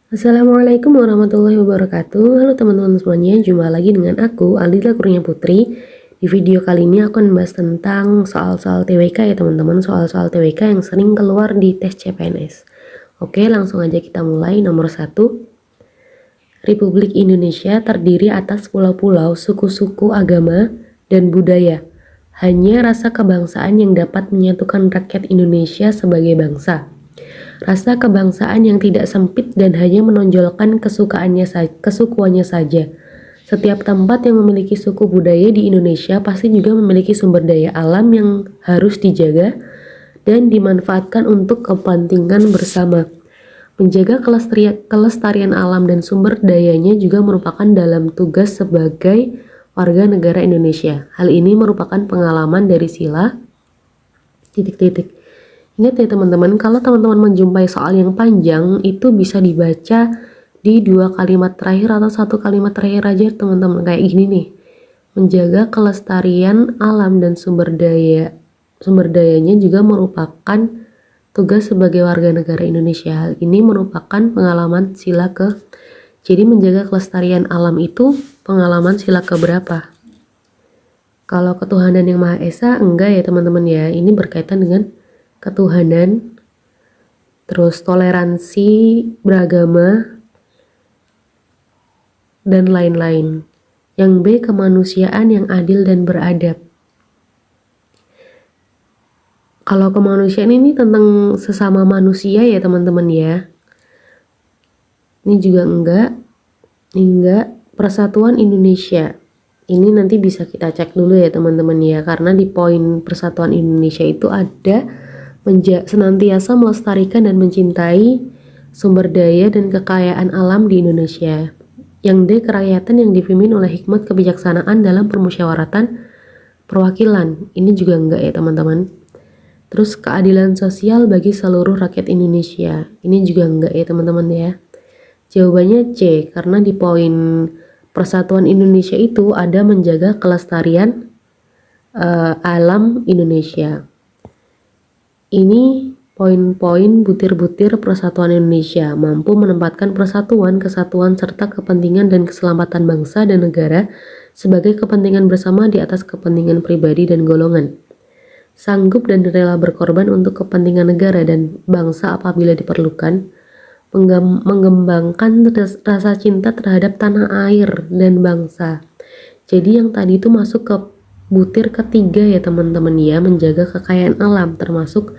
Assalamualaikum warahmatullahi wabarakatuh. Halo teman-teman semuanya, jumpa lagi dengan aku Aldila Kurnia Putri. Di video kali ini aku akan membahas tentang soal-soal TWK ya teman-teman, soal-soal TWK yang sering keluar di tes CPNS. Oke, langsung aja kita mulai. Nomor 1, Republik Indonesia terdiri atas pulau-pulau, suku-suku, agama, dan budaya. Hanya rasa kebangsaan yang dapat menyatukan rakyat Indonesia sebagai bangsa. Rasa kebangsaan yang tidak sempit dan hanya menonjolkan kesukuannya saja. Setiap tempat yang memiliki suku budaya di Indonesia pasti juga memiliki sumber daya alam yang harus dijaga dan dimanfaatkan untuk kepentingan bersama. Menjaga kelestarian alam dan sumber dayanya juga merupakan dalam tugas sebagai warga negara Indonesia. Hal ini merupakan pengalaman dari sila Ingat ya teman-teman, kalau teman-teman menjumpai soal yang panjang itu bisa dibaca di 2 kalimat terakhir atau 1 kalimat terakhir aja teman-teman, kayak gini nih. Menjaga kelestarian alam dan sumber dayanya juga merupakan tugas sebagai warga negara Indonesia. Hal ini merupakan pengalaman sila ke. Jadi menjaga kelestarian alam itu pengalaman sila keberapa? Kalau ketuhanan yang Maha Esa enggak ya teman-teman ya. Ini berkaitan dengan ketuhanan, terus toleransi beragama, dan lain-lain. Yang B, kemanusiaan yang adil dan beradab. Kalau kemanusiaan ini tentang sesama manusia ya teman-teman ya. Ini juga enggak. Persatuan Indonesia. Ini nanti bisa kita cek dulu ya teman-teman ya, karena di poin Persatuan Indonesia itu ada senantiasa melestarikan dan mencintai sumber daya dan kekayaan alam di Indonesia. Yang D, kerakyatan yang dipimpin oleh hikmat kebijaksanaan dalam permusyawaratan perwakilan. Ini juga enggak ya teman-teman. Terus keadilan sosial bagi seluruh rakyat Indonesia. Ini juga enggak ya teman-teman ya. Jawabannya C, karena di poin Persatuan Indonesia itu ada menjaga kelestarian alam Indonesia. Ini poin-poin butir-butir persatuan Indonesia, mampu menempatkan persatuan, kesatuan, serta kepentingan dan keselamatan bangsa dan negara sebagai kepentingan bersama di atas kepentingan pribadi dan golongan. Sanggup dan rela berkorban untuk kepentingan negara dan bangsa apabila diperlukan. Mengembangkan rasa cinta terhadap tanah air dan bangsa. Jadi yang tadi itu masuk ke butir ketiga ya teman-teman ya, menjaga kekayaan alam termasuk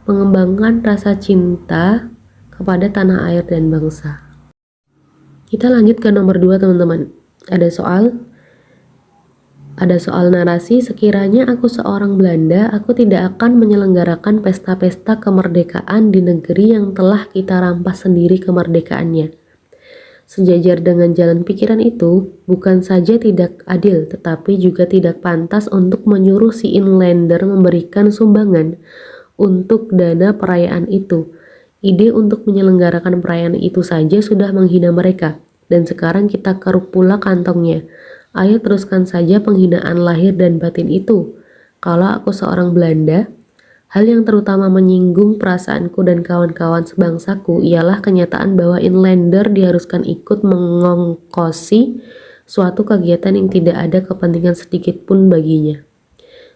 mengembangkan rasa cinta kepada tanah air dan bangsa. Kita lanjut ke nomor 2 teman-teman. Ada soal narasi. Sekiranya aku seorang Belanda, aku tidak akan menyelenggarakan pesta-pesta kemerdekaan di negeri yang telah kita rampas sendiri kemerdekaannya. Sejajar dengan jalan pikiran itu, bukan saja tidak adil, tetapi juga tidak pantas untuk menyuruh si inlander memberikan sumbangan untuk dana perayaan itu. Ide untuk menyelenggarakan perayaan itu saja sudah menghina mereka, dan sekarang kita keruk pula kantongnya. Ayo teruskan saja penghinaan lahir dan batin itu. Kalau aku seorang Belanda, hal yang terutama menyinggung perasaanku dan kawan-kawan sebangsaku ialah kenyataan bahwa inlander diharuskan ikut mengongkosi suatu kegiatan yang tidak ada kepentingan sedikit pun baginya.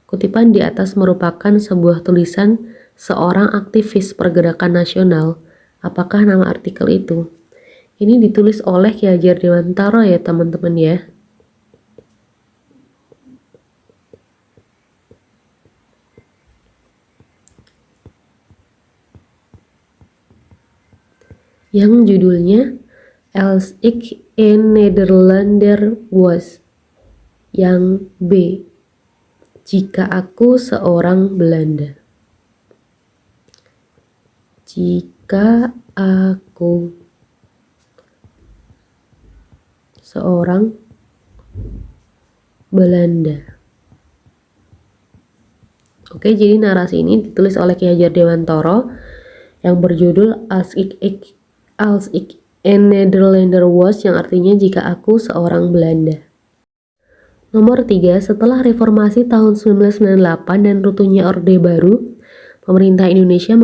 Kutipan di atas merupakan sebuah tulisan seorang aktivis pergerakan nasional. Apakah nama artikel itu? Ini ditulis oleh Ki Hajar Dewantara ya teman-teman ya. Yang judulnya Als ik een Nederlander was. Yang B, jika aku seorang Belanda. Jika aku seorang Belanda. Oke, jadi narasi ini ditulis oleh Ki Hajar Dewantara yang berjudul Als ik een Nederlander was, yang artinya jika aku seorang Belanda. Nomor 3, setelah reformasi tahun 1998 dan runtuhnya Orde Baru, pemerintah Indonesia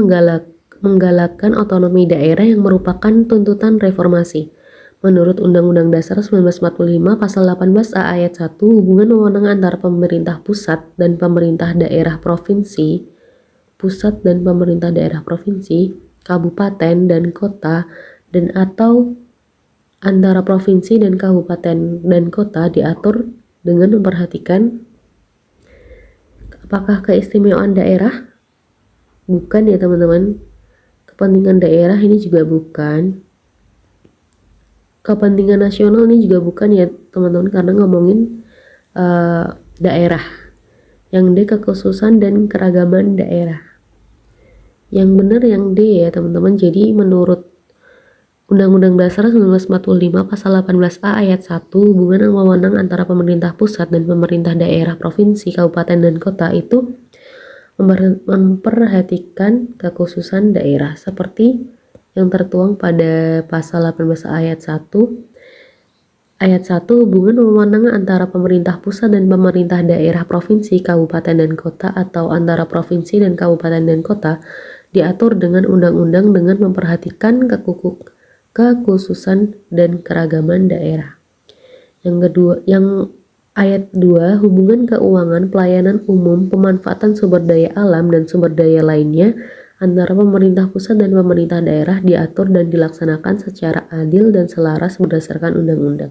menggalakkan otonomi daerah yang merupakan tuntutan reformasi. Menurut Undang-Undang Dasar 1945 Pasal 18A Ayat 1, hubungan wewenang antara pemerintah pusat dan pemerintah daerah provinsi, kabupaten dan kota, dan atau antara provinsi dan kabupaten dan kota diatur dengan memperhatikan apakah keistimewaan daerah? Bukan ya teman-teman. Kepentingan daerah ini juga bukan. Kepentingan nasional ini juga bukan ya teman-teman, karena ngomongin daerah. Yang D, kekhususan dan keragaman daerah. Yang benar yang D ya teman-teman. Jadi menurut Undang-Undang Dasar 1945 Pasal 18A Ayat 1, hubungan wewenang antara pemerintah pusat dan pemerintah daerah provinsi, kabupaten dan kota itu memperhatikan kekhususan daerah seperti yang tertuang pada Pasal 18 Ayat 1. Ayat 1, hubungan wewenang antara pemerintah pusat dan pemerintah daerah provinsi, kabupaten dan kota atau antara provinsi dan kabupaten dan kota diatur dengan undang-undang dengan memperhatikan kekhususan dan keragaman daerah. Yang ayat 2, hubungan keuangan, pelayanan umum, pemanfaatan sumber daya alam dan sumber daya lainnya antara pemerintah pusat dan pemerintah daerah diatur dan dilaksanakan secara adil dan selaras berdasarkan undang-undang.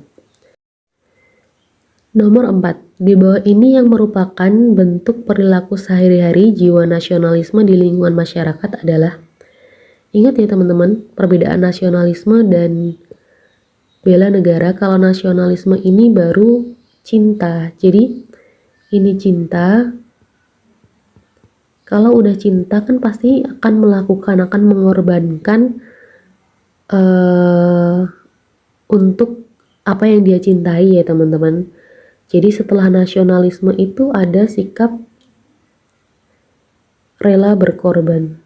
Nomor 4. Di bawah ini yang merupakan bentuk perilaku sehari-hari jiwa nasionalisme di lingkungan masyarakat adalah, ingat ya teman-teman, perbedaan nasionalisme dan bela negara. Kalau nasionalisme ini baru cinta, jadi ini cinta. Kalau udah cinta kan pasti akan mengorbankan untuk apa yang dia cintai ya teman-teman. Jadi setelah nasionalisme itu ada sikap rela berkorban.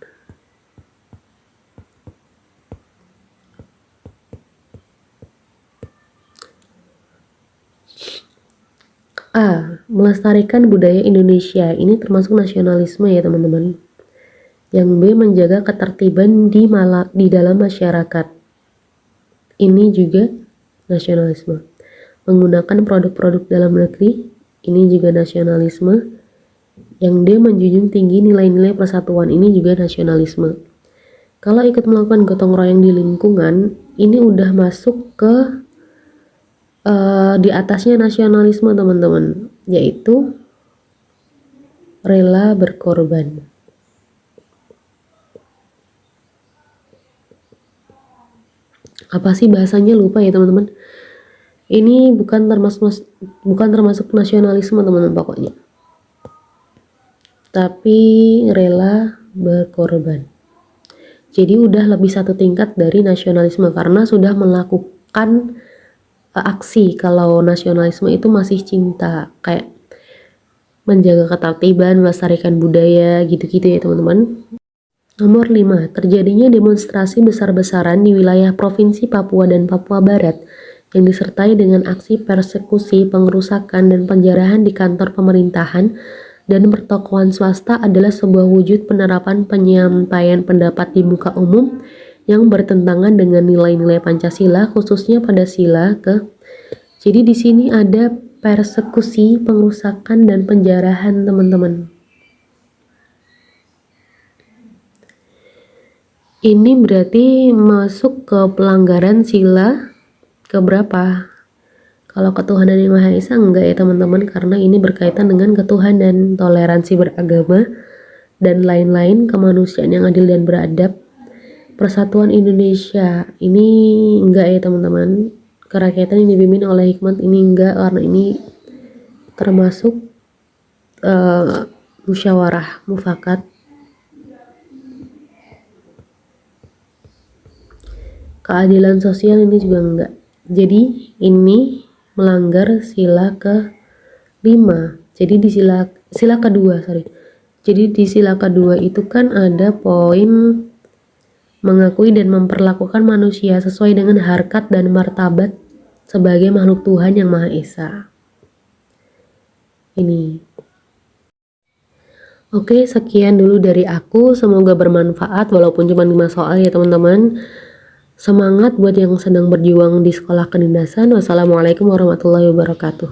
A. Melestarikan budaya Indonesia. Ini termasuk nasionalisme ya teman-teman. Yang B. Menjaga ketertiban di dalam masyarakat. Ini juga nasionalisme. Menggunakan produk-produk dalam negeri. Ini juga nasionalisme. Yang D. Menjunjung tinggi nilai-nilai persatuan. Ini juga nasionalisme. Kalau ikut melakukan gotong royong di lingkungan, ini udah masuk ke di atasnya nasionalisme teman-teman, yaitu rela berkorban. Apa sih bahasanya, lupa ya teman-teman. Ini bukan termasuk nasionalisme teman-teman pokoknya, tapi rela berkorban. Jadi udah lebih satu tingkat dari nasionalisme karena sudah melakukan aksi. Kalau nasionalisme itu masih cinta, kayak menjaga ketertiban, melestarikan budaya, gitu-gitu ya teman-teman. Nomor 5, terjadinya demonstrasi besar-besaran di wilayah Provinsi Papua dan Papua Barat yang disertai dengan aksi persekusi, pengerusakan, dan penjarahan di kantor pemerintahan dan pertokoan swasta adalah sebuah wujud penerapan penyampaian pendapat di muka umum yang bertentangan dengan nilai-nilai Pancasila, khususnya pada sila ke. Jadi di sini ada persekusi, pengerusakan, dan penjarahan teman-teman. Ini berarti masuk ke pelanggaran sila keberapa? Kalau ketuhanan yang Maha Esa enggak ya teman-teman, karena ini berkaitan dengan ketuhanan, toleransi beragama, dan lain-lain, kemanusiaan yang adil dan beradab. Persatuan Indonesia ini enggak ya teman-teman. Kerakyatan yang dipimpin oleh hikmat ini enggak, karena ini termasuk musyawarah mufakat. Keadilan sosial ini juga enggak. Jadi ini melanggar sila ke-5. Jadi di sila kedua, Jadi di sila kedua itu kan ada poin mengakui dan memperlakukan manusia sesuai dengan harkat dan martabat sebagai makhluk Tuhan yang Maha Esa. Ini. Oke, sekian dulu dari aku. Semoga bermanfaat walaupun cuma 5 soal ya teman-teman. Semangat buat yang sedang berjuang di sekolah kedinasan. Wassalamualaikum warahmatullahi wabarakatuh.